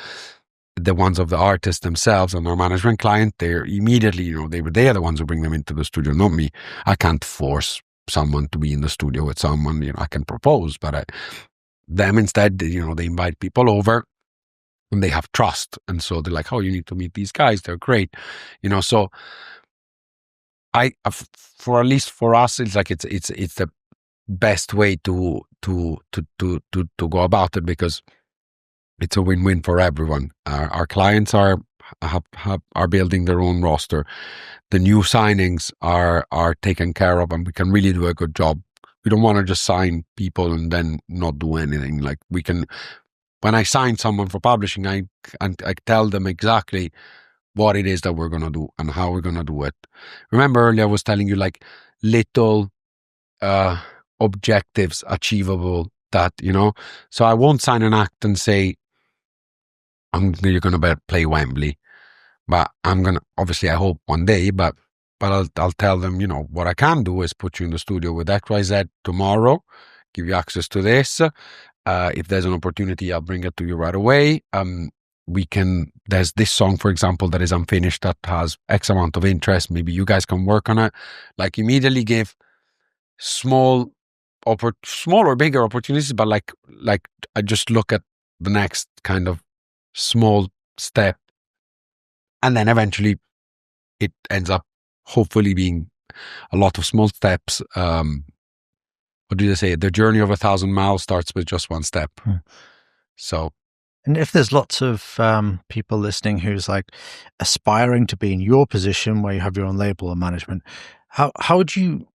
the ones of the artists themselves and our management client. They're immediately, they are the ones who bring them into the studio, not me. I can't force someone to be in the studio with someone. I can propose, but them instead, they invite people over. And they have trust, and so they're like, "Oh, you need to meet these guys. They're great," So for at least for us, it's like it's the best way to go about it, because it's a win-win for everyone. Our clients are building their own roster. The new signings are taken care of, and we can really do a good job. We don't want to just sign people and then not do anything. Like we can. When I sign someone for publishing, I tell them exactly what it is that we're going to do and how we're going to do it. Remember earlier I was telling you like little objectives achievable that, so I won't sign an act and say, you're going to play Wembley, but I'm going to, obviously I hope one day, but I'll tell them, what I can do is put you in the studio with XYZ tomorrow, give you access to this. If there's an opportunity, I'll bring it to you right away. There's this song, for example, that is unfinished that has X amount of interest. Maybe you guys can work on it. Like immediately give small or bigger opportunities, but like I just look at the next kind of small step, and then eventually it ends up hopefully being a lot of small steps. What do they say? The journey of 1,000 miles starts with just one step. So, and if there's lots of people listening who's like aspiring to be in your position where you have your own label or management, how would you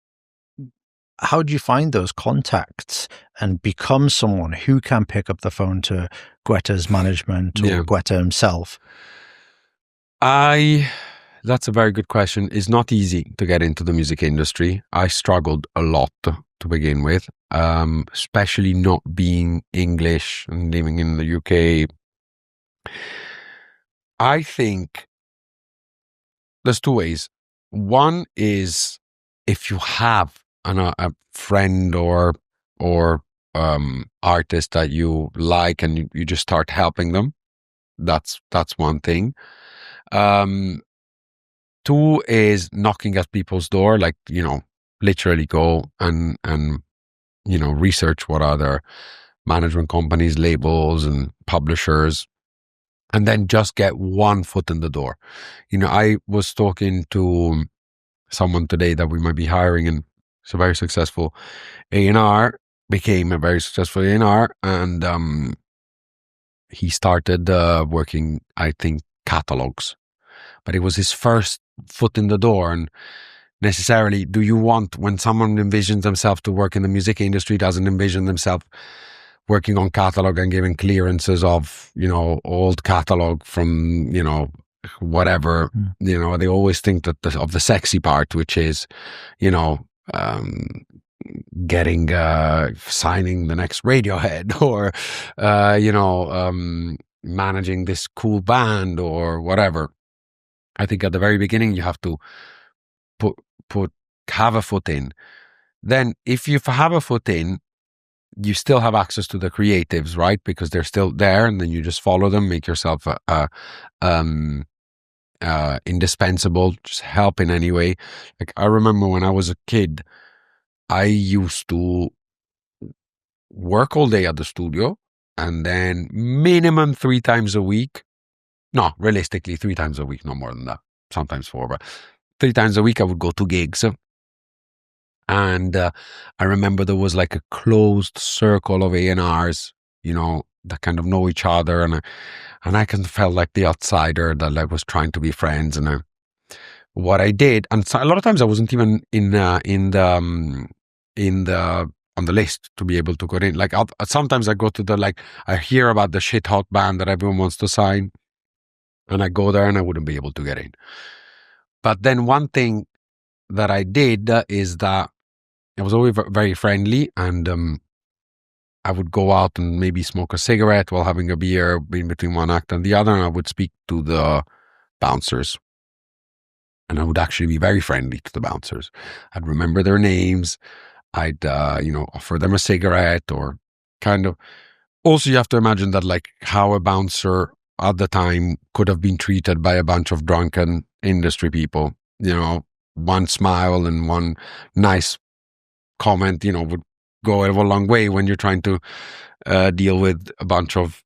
how do you find those contacts and become someone who can pick up the phone to Guetta's management or Guetta himself? That's a very good question. It's not easy to get into the music industry. I struggled a lot to begin with, especially not being English and living in the UK. I think there's two ways. One is if you have a friend or artist that you like and you just start helping them. That's one thing. Two is knocking at people's door, like, literally go and research what other management companies, labels and publishers, and then just get one foot in the door. I was talking to someone today that we might be hiring, and it's a very successful A&R, became a very successful A&R, and he started working, I think, catalogs. But it was his first foot in the door. And necessarily, do you want, when someone envisions themselves to work in the music industry, doesn't envision themselves working on catalog and giving clearances of, old catalog from, whatever, they always think that of the sexy part, which is, getting, signing the next Radiohead or, managing this cool band or whatever. I think at the very beginning, you have to have a foot in. Then if you have a foot in, you still have access to the creatives, right? Because they're still there, and then you just follow them, make yourself indispensable, just help in any way. Like, I remember when I was a kid, I used to work all day at the studio, and then minimum 3 times a week. No, realistically, 3 times a week, no more than that. Sometimes 4, but 3 times a week I would go to gigs. And I remember there was like a closed circle of A&Rs, that kind of know each other. And I kind of felt like the outsider that I was trying to be friends. And what I did, and so a lot of times I wasn't even on the list to be able to go in. Like, sometimes I go to I hear about the shit hot band that everyone wants to sign, and I go there and I wouldn't be able to get in. But then one thing that I did is that I was always very friendly, and I would go out and maybe smoke a cigarette while having a beer in between one act and the other, and I would speak to the bouncers. And I would actually be very friendly to the bouncers. I'd remember their names. I'd, offer them a cigarette or kind of. Also, you have to imagine that, like, how a bouncer at the time could have been treated by a bunch of drunken industry people. One smile and one nice comment, would go a long way when you're trying to deal with a bunch of,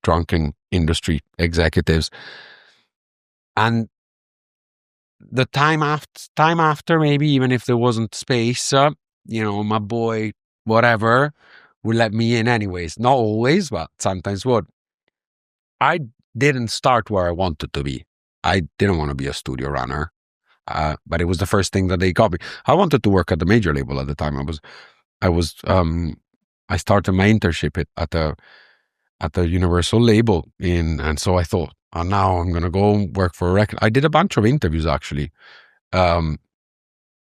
drunken industry executives. And the time after, maybe even if there wasn't space, my boy, whatever, would let me in anyways. Not always, but sometimes would. I didn't start where I wanted to be. I didn't want to be a studio runner, but it was the first thing that they got me. I wanted to work at the major label at the time. I started my internship at the Universal label and so I thought, now I'm gonna go work for a record. I did a bunch of interviews actually. At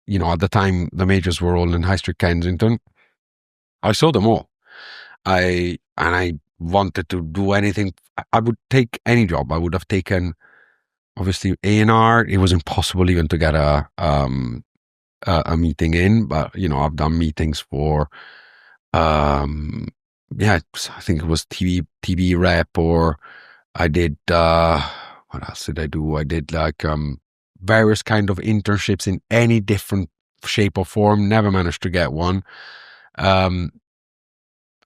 the time the majors were all in High Street Kensington. I saw them all. I wanted to do anything. I would take any job. I would have taken, obviously, A&R. It was impossible even to get a meeting in, but I've done meetings for I think it was TV rep, or I did what else did I do? I did like various kind of internships in any different shape or form. Never managed to get one.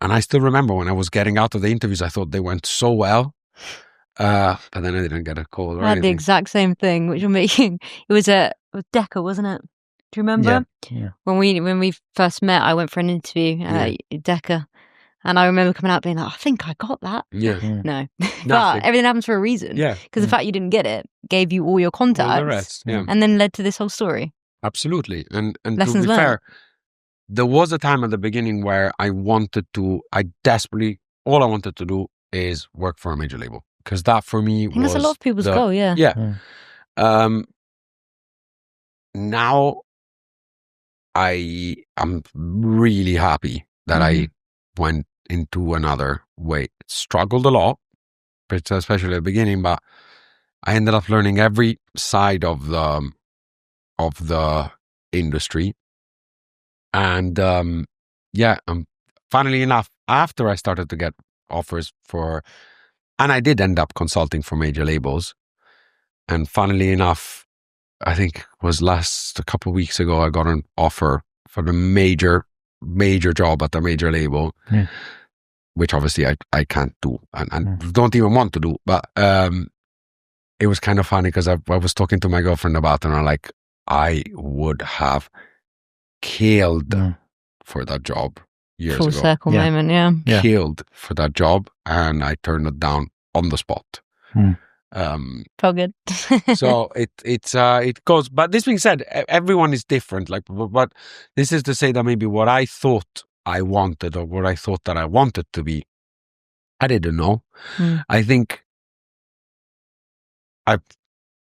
And I still remember when I was getting out of the interviews, I thought they went so well. But then I didn't get a call. I had the exact same thing, which you're making. It was Decca, wasn't it? Do you remember? Yeah. When we first met, I went for an interview at Decca, and I remember coming out being like, I think I got that. Yeah. No. But everything happens for a reason. Yeah. Because the fact you didn't get it gave you all your contacts. All the rest, and then led to this whole story. Absolutely. And to Lessons be learned. fair, there was a time at the beginning where all I wanted to do is work for a major label. Because that for me I think that's a lot of people's goal, yeah. Yeah. Now I am really happy that I went into another way. Struggled a lot, especially at the beginning, but I ended up learning every side of the industry. And funnily enough, after I started to get offers and I did end up consulting for major labels. And funnily enough, I think it was a couple of weeks ago, I got an offer for the major job at a major label, which obviously I can't do and don't even want to do. But it was kind of funny because I was talking to my girlfriend about it, and I'm like, I would have killed for that job years ago. Full circle moment, yeah. Killed for that job, and I turned it down on the spot. Felt good. So it goes. But this being said, everyone is different. Like, but this is to say that maybe what I thought I wanted, or what I thought that I wanted to be, I didn't know. I think I've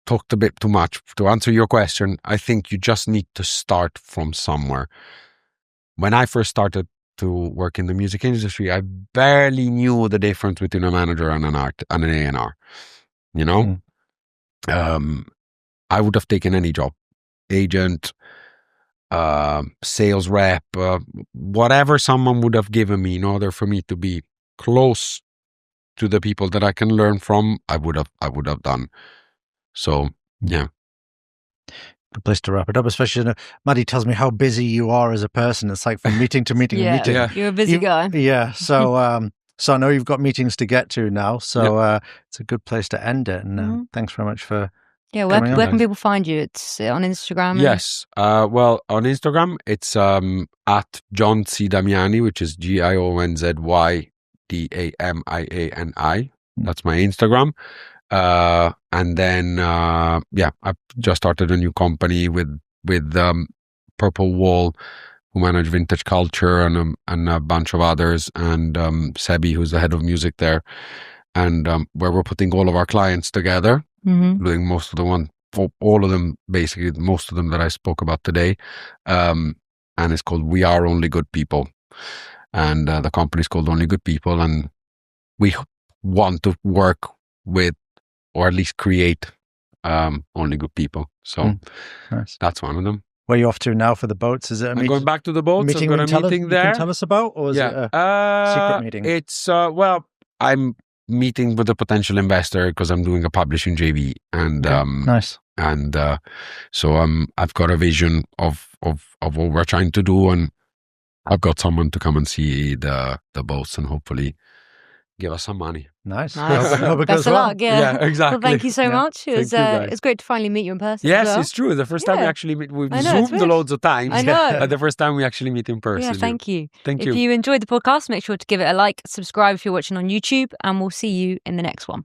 talked a bit too much. To answer your question, I think you just need to start from somewhere. When I first started to work in the music industry, I barely knew the difference between a manager and an A&R. You know, I would have taken any job, agent, sales rep, whatever someone would have given me in order for me to be close to the people that I can learn from. I would have done. So yeah. Good place to wrap it up, especially Maddie tells me how busy you are as a person. It's like from meeting to meeting to meeting. Yeah, you're a busy guy. Yeah, so so I know you've got meetings to get to now, so it's a good place to end it. And thanks very much for where can people find you? It's on Instagram. Yes, well, on Instagram it's at John C. Damiani, which is GIONZY DAMIANI. That's my Instagram. And then I've just started a new company with Purple Wall, who manage Vintage Culture, and a bunch of others, and Sebi, who's the head of music there, and where we're putting all of our clients together, doing most of them that I spoke about today, and it's called We Are Only Good People, and the company is called Only Good People, and we want to work with, or at least create, only good people. So that's one of them. Where are you off to now for the boats? Is it I'm going back to the boats. Meeting I've got a meeting there. You can tell us about, or is it a secret meeting? It's well, I'm meeting with a potential investor because I'm doing a publishing JV, and nice. And so I've got a vision of what we're trying to do, and I've got someone to come and see the boats and hopefully give us some money. Nice. Best of luck. Yeah, exactly. Well, thank you so much. It's great to finally meet you in person. Yes, as well. It's true. The first time we actually meet, we've Zoomed loads of times. I know. The first time we actually meet in person. Yeah, thank you. Thank you. If you enjoyed the podcast, make sure to give it a like, subscribe if you're watching on YouTube, and we'll see you in the next one.